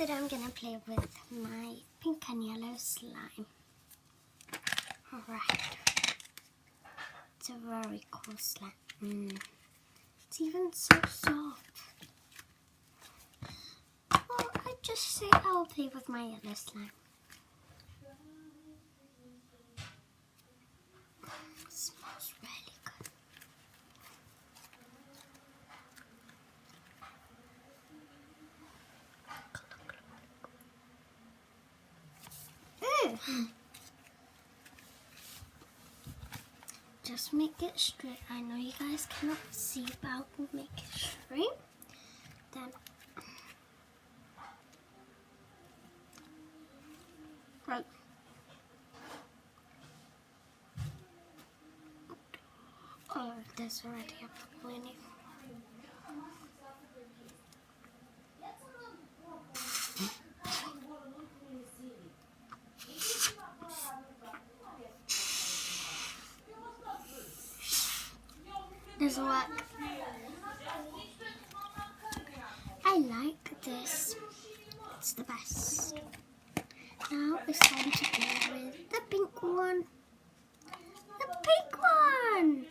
Today I'm going to play with my pink and yellow slime. Alright. It's a very cool slime. It's even so soft. Well, I just say I'll play with my yellow slime. It smells really good. Just make it straight. I know you guys cannot see, but I'll make it straight. Then right. Oh, there's already a bubble in it. Doesn't work. I like this. It's the best. Now it's time to play with the pink one. The pink one!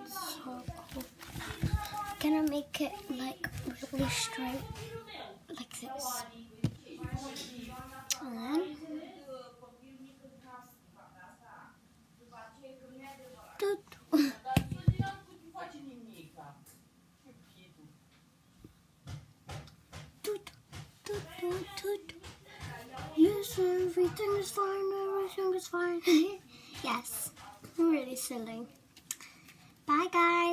So cool. Gonna make it like really straight, like this. And then yes, everything is fine, everything is fine. Yes, I'm really silly. Bye guys.